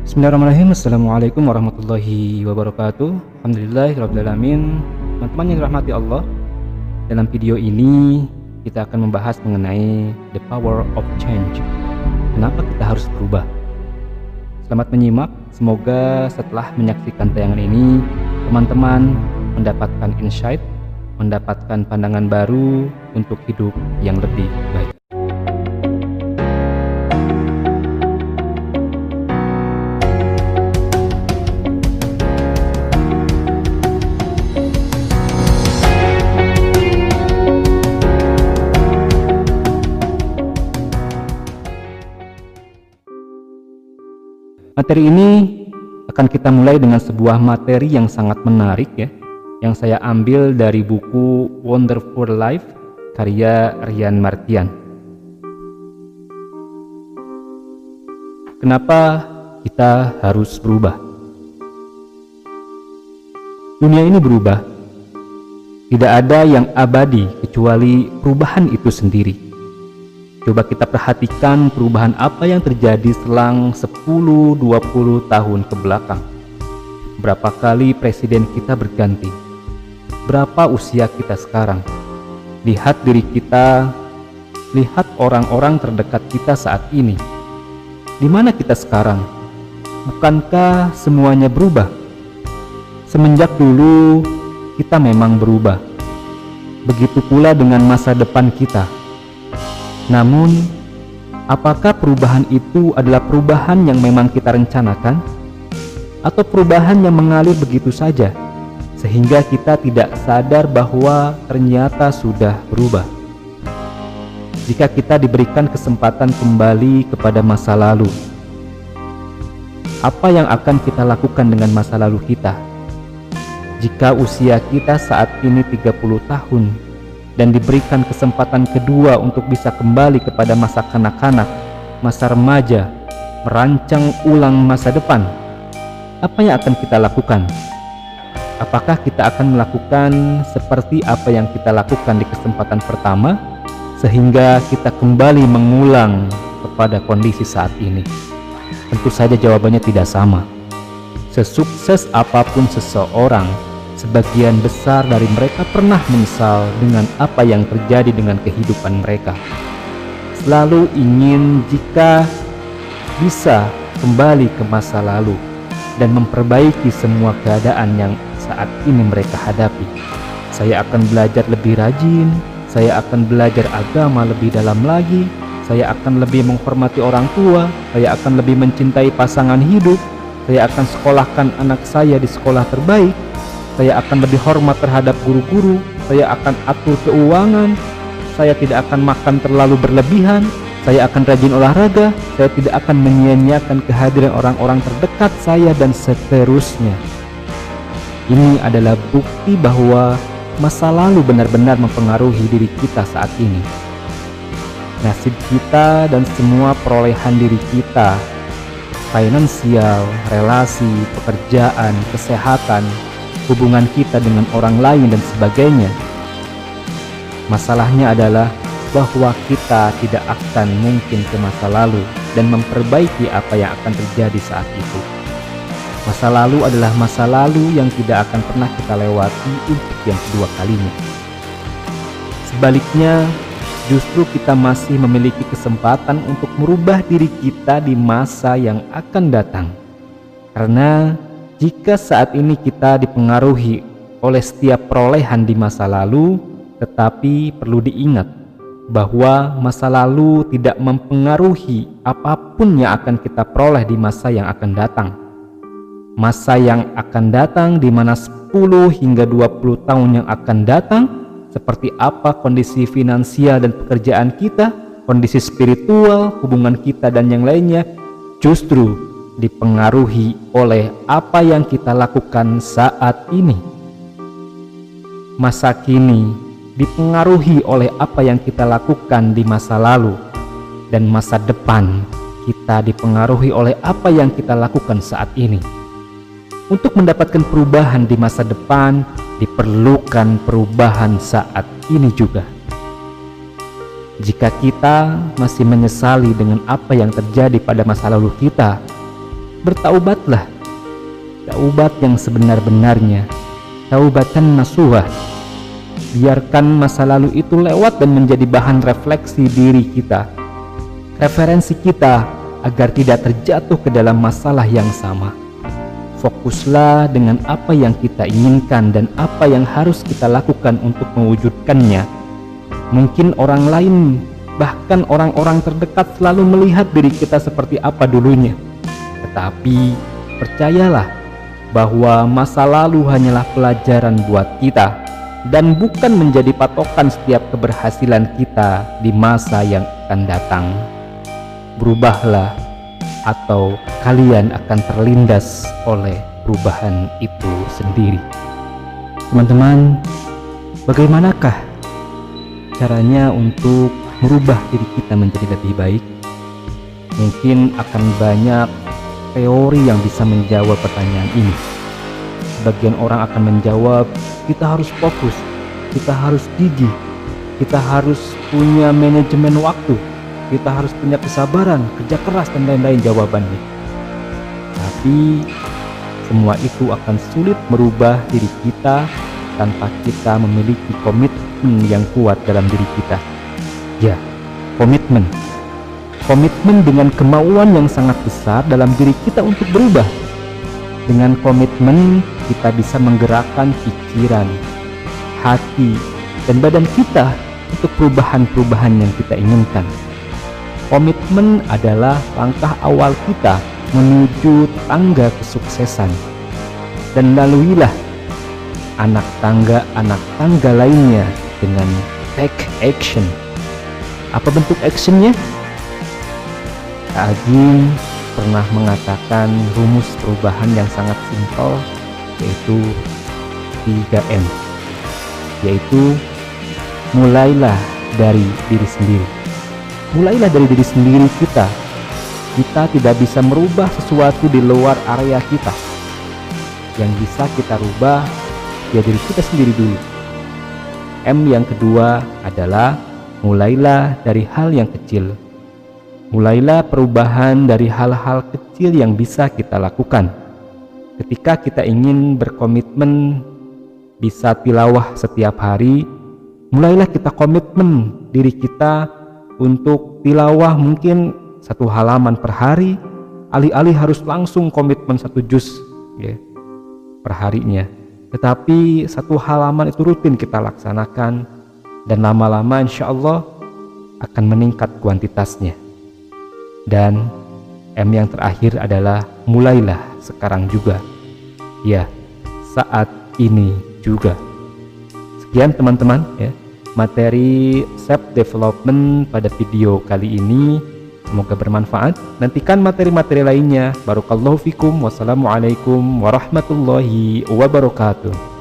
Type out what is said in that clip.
Bismillahirrahmanirrahim. Assalamualaikum warahmatullahi wabarakatuh. Alhamdulillahirrahmanirrahim. Teman-teman yang dirahmati Allah, dalam video ini kita akan membahas mengenai the power of change. Kenapa kita harus berubah? Selamat menyimak. Semoga setelah menyaksikan tayangan ini teman-teman mendapatkan insight, mendapatkan pandangan baru untuk hidup yang lebih baik. Materi ini akan kita mulai dengan sebuah materi yang sangat menarik ya, yang saya ambil dari buku Wonderful Life karya Ryan Martian. Kenapa kita harus berubah? Dunia ini berubah. Tidak ada yang abadi kecuali perubahan itu sendiri. Coba kita perhatikan perubahan apa yang terjadi selang 10-20 tahun ke belakang. Berapa kali presiden kita berganti? Berapa usia kita sekarang? Lihat diri kita, lihat orang-orang terdekat kita saat ini. Di mana kita sekarang? Bukankah semuanya berubah? Semenjak dulu kita memang berubah. Begitu pula dengan masa depan kita. Namun, apakah perubahan itu adalah perubahan yang memang kita rencanakan? Atau perubahan yang mengalir begitu saja, sehingga kita tidak sadar bahwa ternyata sudah berubah? Jika kita diberikan kesempatan kembali kepada masa lalu, apa yang akan kita lakukan dengan masa lalu kita? Jika usia kita saat ini 30 tahun, dan diberikan kesempatan kedua untuk bisa kembali kepada masa kanak-kanak, masa remaja, merancang ulang masa depan, apa yang akan kita lakukan? Apakah kita akan melakukan seperti apa yang kita lakukan di kesempatan pertama, sehingga kita kembali mengulang kepada kondisi saat ini? Tentu saja jawabannya tidak sama. Sesukses apapun seseorang, sebagian besar dari mereka pernah menyesal dengan apa yang terjadi dengan kehidupan mereka. Selalu ingin jika bisa kembali ke masa lalu dan memperbaiki semua keadaan yang saat ini mereka hadapi. Saya akan belajar lebih rajin, saya akan belajar agama lebih dalam lagi, saya akan lebih menghormati orang tua, saya akan lebih mencintai pasangan hidup, saya akan sekolahkan anak saya di sekolah terbaik, saya akan lebih hormat terhadap guru-guru, saya akan atur keuangan, saya tidak akan makan terlalu berlebihan, saya akan rajin olahraga, saya tidak akan menyia-nyiakan kehadiran orang-orang terdekat saya, dan seterusnya. Ini adalah bukti bahwa masa lalu benar-benar mempengaruhi diri kita saat ini. Nasib kita dan semua perolehan diri kita, finansial, relasi, pekerjaan, kesehatan, hubungan kita dengan orang lain dan sebagainya. Masalahnya adalah bahwa kita tidak akan mungkin ke masa lalu dan memperbaiki apa yang akan terjadi saat itu. Masa lalu adalah masa lalu yang tidak akan pernah kita lewati untuk yang kedua kalinya. Sebaliknya, justru kita masih memiliki kesempatan untuk merubah diri kita di masa yang akan datang. Karena jika saat ini kita dipengaruhi oleh setiap perolehan di masa lalu, tetapi perlu diingat bahwa masa lalu tidak mempengaruhi apapun yang akan kita peroleh di masa yang akan datang. Masa yang akan datang di mana 10 hingga 20 tahun yang akan datang, seperti apa kondisi finansial dan pekerjaan kita, kondisi spiritual, hubungan kita dan yang lainnya, justru dipengaruhi oleh apa yang kita lakukan saat ini. Masa kini dipengaruhi oleh apa yang kita lakukan di masa lalu, dan masa depan kita dipengaruhi oleh apa yang kita lakukan saat ini. Untuk mendapatkan perubahan di masa depan, diperlukan perubahan saat ini juga. Jika kita masih menyesali dengan apa yang terjadi pada masa lalu kita, Bertaubatlah, taubat yang sebenar-benarnya, taubatan nasuha. Biarkan masa lalu itu lewat dan menjadi bahan refleksi diri kita, referensi kita agar tidak terjatuh ke dalam masalah yang sama. Fokuslah dengan apa yang kita inginkan dan apa yang harus kita lakukan untuk mewujudkannya. Mungkin orang lain, bahkan orang-orang terdekat selalu melihat diri kita seperti apa dulunya. Tetapi percayalah bahwa masa lalu hanyalah pelajaran buat kita dan bukan menjadi patokan setiap keberhasilan kita di masa yang akan datang. Berubahlah, atau kalian akan terlindas oleh perubahan itu sendiri. Teman-teman, bagaimanakah caranya untuk merubah diri kita menjadi lebih baik? Mungkin akan banyak teori yang bisa menjawab pertanyaan ini. Sebagian orang akan menjawab, kita harus fokus, kita harus gigih, kita harus punya manajemen waktu, kita harus punya kesabaran, kerja keras, dan lain-lain jawabannya. Tapi semua itu akan sulit merubah diri kita tanpa kita memiliki komitmen yang kuat dalam diri kita. Ya, komitmen dengan kemauan yang sangat besar dalam diri kita untuk berubah. Dengan komitmen kita bisa menggerakkan pikiran, hati, dan badan kita untuk perubahan-perubahan yang kita inginkan. Komitmen adalah langkah awal kita menuju tangga kesuksesan. Dan laluilah anak tangga lainnya dengan take action. Apa bentuk actionnya? Kak Agim pernah mengatakan rumus perubahan yang sangat simpel, yaitu 3M, yaitu mulailah dari diri sendiri. Mulailah dari diri sendiri kita. Kita tidak bisa merubah sesuatu di luar area kita. Yang bisa kita rubah ya diri kita sendiri dulu. M yang kedua adalah mulailah dari hal yang kecil. Mulailah perubahan dari hal-hal kecil yang bisa kita lakukan. Ketika kita ingin berkomitmen bisa tilawah setiap hari, mulailah kita komitmen diri kita untuk tilawah mungkin 1 halaman per hari, alih-alih harus langsung komitmen 1 juz ya, per harinya. Tetapi 1 halaman itu rutin kita laksanakan, dan lama-lama insya Allah akan meningkat kuantitasnya. Dan M yang terakhir adalah mulailah sekarang juga, ya, saat ini juga. Sekian teman-teman ya, materi self development pada video kali ini, semoga bermanfaat. Nantikan materi-materi lainnya. Barakallahu fikum. Wassalamualaikum warahmatullahi wabarakatuh.